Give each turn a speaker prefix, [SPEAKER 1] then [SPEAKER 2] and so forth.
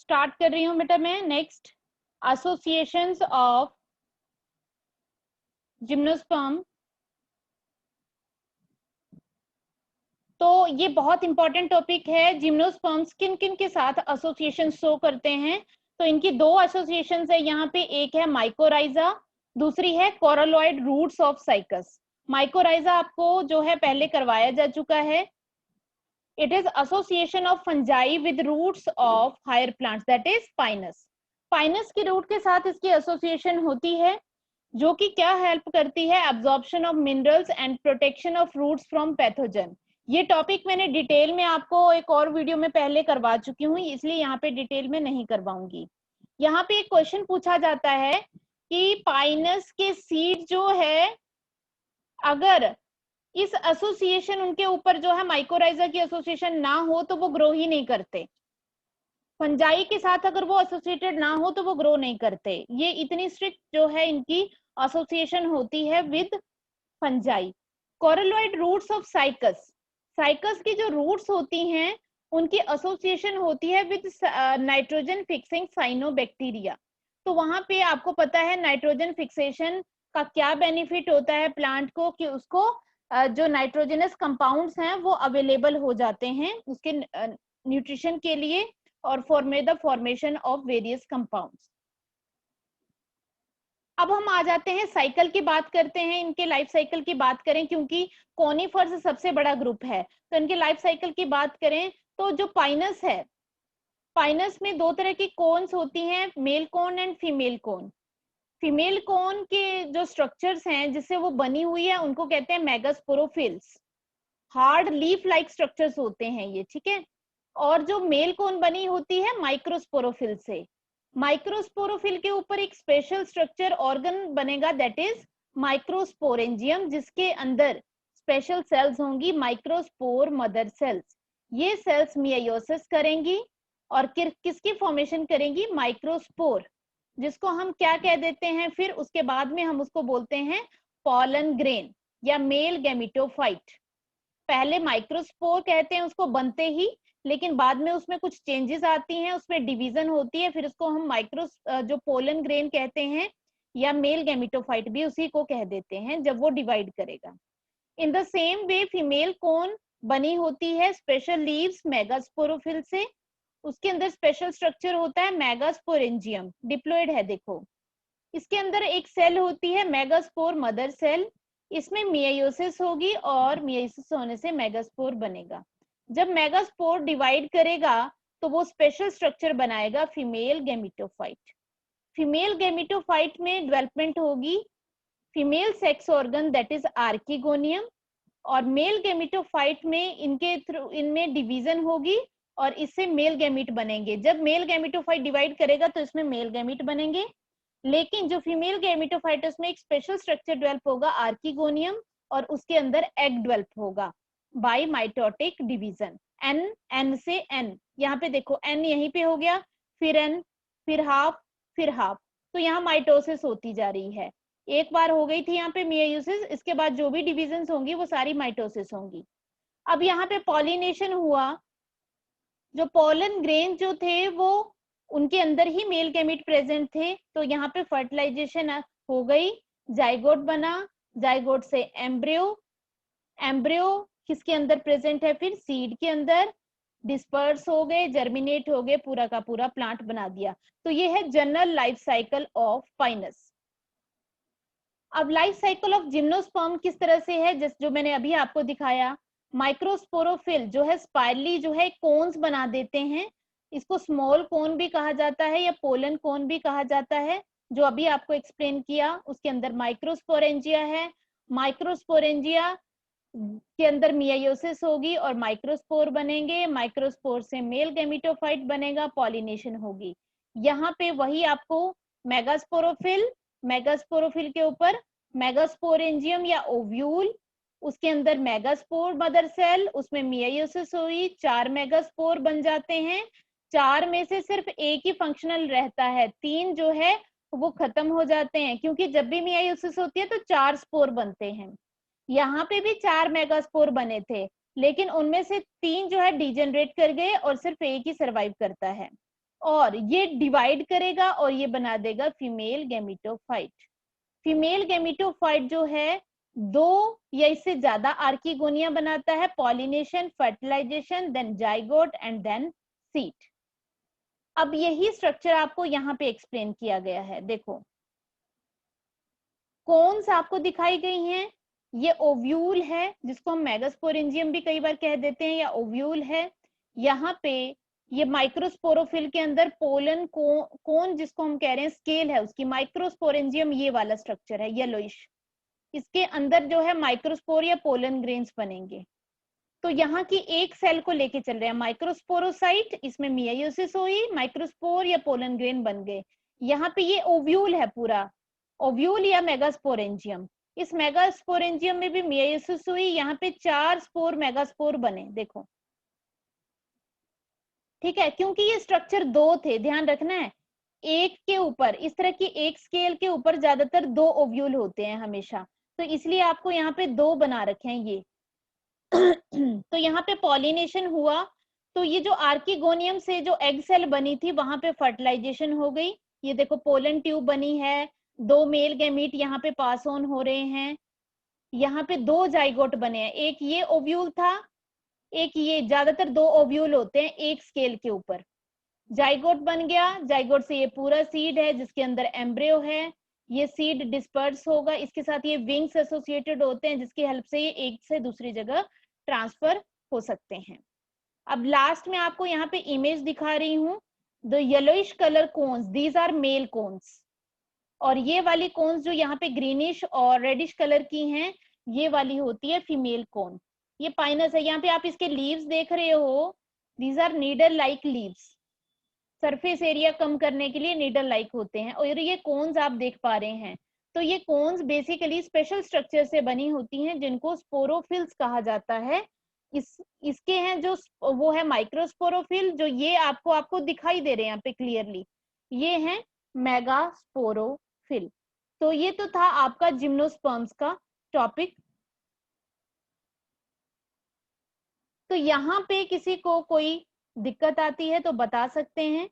[SPEAKER 1] Start कर रही हूं बेटा मैं। Next, associations of gymnosperm. तो ये बहुत इंपॉर्टेंट टॉपिक है। जिम्नोस्पर्म्स किन किन के साथ एसोसिएशन शो करते हैं? तो इनकी दो एसोसिएशंस है यहाँ पे। एक है माइकोराइजा, दूसरी है कोरलोइड रूट्स ऑफ साइकस। माइकोराइजा आपको जो है पहले करवाया जा चुका है। It is association of fungi with roots of higher plants, that is pinus. Pinus की रूट के साथ इसकी एसोसिएशन होती है, जो कि क्या हेल्प करती है? Absorption of minerals and protection of roots from pathogen. ये टॉपिक मैंने डिटेल में आपको एक और वीडियो में पहले करवा चुकी हूँ, इसलिए यहाँ पे डिटेल में नहीं करवाऊंगी। यहाँ पे एक क्वेश्चन पूछा जाता है कि पाइनस के सीड जो है, अगर इस एसोसिएशन उनके ऊपर जो है माइकोराइजा की एसोसिएशन ना हो तो वो ग्रो ही नहीं करते। फंजाई के साथ अगर वो एसोसिएटेड ना हो तो वो ग्रो नहीं करते। ये इतनी स्ट्रिक्ट जो है इनकी एसोसिएशन होती है with fungi. Coralloid roots of cycas, cycas की जो रूट्स होती हैं उनकी एसोसिएशन होती है विद नाइट्रोजन फिक्सिंग साइनोबैक्टीरिया। तो वहां पे आपको पता है नाइट्रोजन फिक्सेशन का क्या बेनिफिट होता है प्लांट को, कि उसको जो नाइट्रोजनस कंपाउंड्स हैं वो अवेलेबल हो जाते हैं उसके न्यूट्रिशन के लिए और the formation of various compounds. अब हम आ जाते हैं साइकिल की बात करते हैं, इनके लाइफ साइकिल की बात करें, क्योंकि कॉनिफर्स सबसे बड़ा ग्रुप है। तो इनके लाइफ साइकिल की बात करें तो जो पाइनस है, पाइनस में दो तरह की कोन्स होती हैं, male cone and female cone. Female cone के जो स्ट्रक्चर्स हैं जिससे वो बनी हुई है उनको कहते हैं मेगास्पोरोफिल्स। हार्ड लीफ लाइक स्ट्रक्चर्स होते हैं ये, ठीक है। और जो मेल कोन बनी होती है माइक्रोस्पोरोफिल से। माइक्रोस्पोरोफिल के ऊपर एक स्पेशल स्ट्रक्चर ऑर्गन बनेगा, दैट इज माइक्रोस्पोरेंजियम, जिसके अंदर स्पेशल सेल्स होंगी माइक्रोस्पोर मदर सेल्स। ये सेल्स मियोसिस करेंगी और किसकी फॉर्मेशन करेंगी? माइक्रोस्पोर, जिसको हम क्या कह देते हैं फिर उसके बाद में? हम उसको बोलते हैं पॉलन ग्रेन या मेल गैमिटोफाइट। पहले माइक्रोस्पोर कहते हैं उसको बनते ही, लेकिन बाद में उसमें कुछ चेंजेस आती हैं, उसमें डिवीजन होती है, फिर उसको हम माइक्रो जो पोलन ग्रेन कहते हैं या मेल गैमिटोफाइट भी उसी को कह देते हैं जब वो डिवाइड करेगा। In the same way female cone बनी होती है स्पेशल लीव्स मेगास्पोरोफिल से। उसके अंदर स्पेशल स्ट्रक्चर होता है मेगास्पोरेंजियम, डिप्लॉइड है देखो। इसके अंदर एक सेल होती है मेगास्पोर मदर सेल, इसमें मियोसिस होगी और मियोसिस होने से मेगास्पोर बनेगा। जब मेगास्पोर डिवाइड करेगा तो वो स्पेशल स्ट्रक्चर बनाएगा फीमेल गैमिटोफाइट। फीमेल गैमिटोफाइट में डेवलपमेंट होगी female sex organ, that is archegonium. और मेल गैमिटोफाइट में इनके थ्रू इनमें डिवीजन होगी और इससे मेल गैमिट बनेंगे। जब मेल गैमिटोफाइट डिवाइड करेगा तो इसमें मेल गैमिट बनेंगे, लेकिन जो फीमेल गैमिटोफाइटस में एक स्पेशल स्ट्रक्चर डेवलप होगा आर्किगोनियम और उसके अंदर एग डेवलप होगा बाय माइटोटिक डिवीजन। एन से एन, यहाँ पे देखो एन यहीं पे हो गया, फिर एन, फिर हाफ, फिर हाफ। तो यहाँ माइटोसिस होती जा रही है। एक बार हो गई थी यहाँ पे मियोसिस, इसके बाद जो भी डिविजन्स होंगी वो सारी माइटोसिस होंगी। अब यहाँ पे पॉलिनेशन हुआ, जो पोलन ग्रेन जो थे वो उनके अंदर ही मेल गैमिट प्रेजेंट थे, तो यहाँ पे फर्टिलाइजेशन हो गई, जाइगोट बना, जाइगोट से एम्ब्रियो, एम्ब्रियो किसके अंदर प्रेजेंट है? फिर सीड के अंदर, डिस्पर्स हो गए, जर्मिनेट हो गए, पूरा का पूरा प्लांट बना दिया। तो ये है general life cycle of Pinus. अब लाइफ साइकिल ऑफ जिम्नोस्पर्म किस तरह से है, जो मैंने अभी आपको दिखाया। माइक्रोस्पोरोफिल जो है स्पाइरली जो है कोन्स बना देते हैं, इसको स्मॉल कोन भी कहा जाता है या पोलन कोन भी कहा जाता है, जो अभी आपको एक्सप्लेन किया। उसके अंदर माइक्रोस्पोरेंजिया है, माइक्रोस्पोरेंजिया के अंदर मियोसिस होगी और माइक्रोस्पोर बनेंगे, माइक्रोस्पोर से मेल गैमिटोफाइट बनेगा, पॉलिनेशन होगी। यहाँ पे वही आपको मेगास्पोरोफिल, मेगास्पोरोफिल के ऊपर मेगास्पोरेंजियम या ओव्यूल, उसके अंदर मेगास्पोर मदर सेल, उसमें मियोसिस हुई, 4 मेगास्पोर बन जाते हैं। 4 में से सिर्फ एक ही फंक्शनल रहता है, 3 जो है वो खत्म हो जाते हैं, क्योंकि जब भी मियोसिस होती है तो 4 स्पोर बनते हैं। यहाँ पे भी 4 मेगास्पोर बने थे, लेकिन उनमें से 3 जो है डिजेनरेट कर गए और सिर्फ एक ही सर्वाइव करता है। और ये डिवाइड करेगा और ये बना देगा फीमेल गैमेटोफाइट। फीमेल गैमेटोफाइट जो है 2 या इससे ज्यादा आर्किगोनिया बनाता है, pollination, fertilisation, then zygote and then seed. अब यही स्ट्रक्चर आपको यहाँ पे एक्सप्लेन किया गया है। देखो कौन सा आपको दिखाई गई हैं, ये ओव्यूल है जिसको हम मेगास्पोरेंजियम भी कई बार कह देते हैं, या ओव्यूल है। यहाँ पे ये माइक्रोस्पोरोफिल के अंदर पोलन कोन जिसको हम कह रहे हैं स्केल है उसकी, माइक्रोस्पोरेंजियम ये वाला स्ट्रक्चर है येलोइश, इसके अंदर जो है माइक्रोस्पोर या पोलन ग्रेन्स बनेंगे। तो यहाँ की एक सेल को लेके चल रहे हैं, माइक्रोस्पोरोसाइट, इसमें मियोसिस हुई, माइक्रोस्पोर या पोलन ग्रेन बन गए। यहाँ पे ये ओव्यूल है पूरा, ओव्यूल या मेगास्पोरेंजियम। इस मेगास्पोरेंजियम में भी मियोसिस हुई, यहाँ पे 4 स्पोर मेगास्पोर बने, देखो ठीक है, क्योंकि ये स्ट्रक्चर 2 थे, ध्यान रखना है। एक के ऊपर इस तरह की एक स्केल के ऊपर ज्यादातर 2 ओव्यूल होते हैं हमेशा, तो इसलिए आपको यहाँ पे 2 बना रखे हैं ये। तो यहाँ पे पॉलिनेशन हुआ, तो ये जो आर्किगोनियम से जो एग सेल बनी थी वहां पे फर्टिलाइजेशन हो गई। ये देखो पोलन ट्यूब बनी है, 2 मेल गैमीट यहाँ पे पास ऑन हो रहे हैं, यहाँ पे 2 जाइगोट बने हैं, एक ये ओव्यूल था, एक ये, ज्यादातर 2 ओव्यूल होते हैं एक स्केल के ऊपर। जाइगोट बन गया, जाइगोट से ये पूरा सीड है जिसके अंदर एम्ब्रियो है, ये सीड डिस्पर्स होगा, इसके साथ ये विंग्स एसोसिएटेड होते हैं जिसकी हेल्प से ये एक से दूसरी जगह ट्रांसफर हो सकते हैं। अब लास्ट में आपको यहाँ पे इमेज दिखा रही हूँ, the yellowish colour cones, these are male cones, और ये वाली कोन्स जो यहाँ पे ग्रीनिश और रेडिश कलर की हैं, ये वाली होती है फीमेल कोन। ये पाइनस है, यहाँ पे आप इसके लीव्स देख रहे हो, these are needle like leaves, surface area कम करने के लिए नीडल लाइक होते हैं। और ये कोन्स आप देख पा रहे हैं, तो ये कोन्स बेसिकली स्पेशल स्ट्रक्चर से बनी होती हैं जिनको स्पोरोफिल्स कहा जाता है। इसके हैं जो वो है माइक्रोस्पोरोफिल, जो ये आपको दिखाई दे रहे हैं यहाँ पे क्लियरली, ये हैं मेगास्पोरोफिल। तो ये तो था आपका जिम्नोस्पर्म्स का टॉपिक। तो यहाँ पे किसी को कोई दिक्कत आती है तो बता सकते हैं।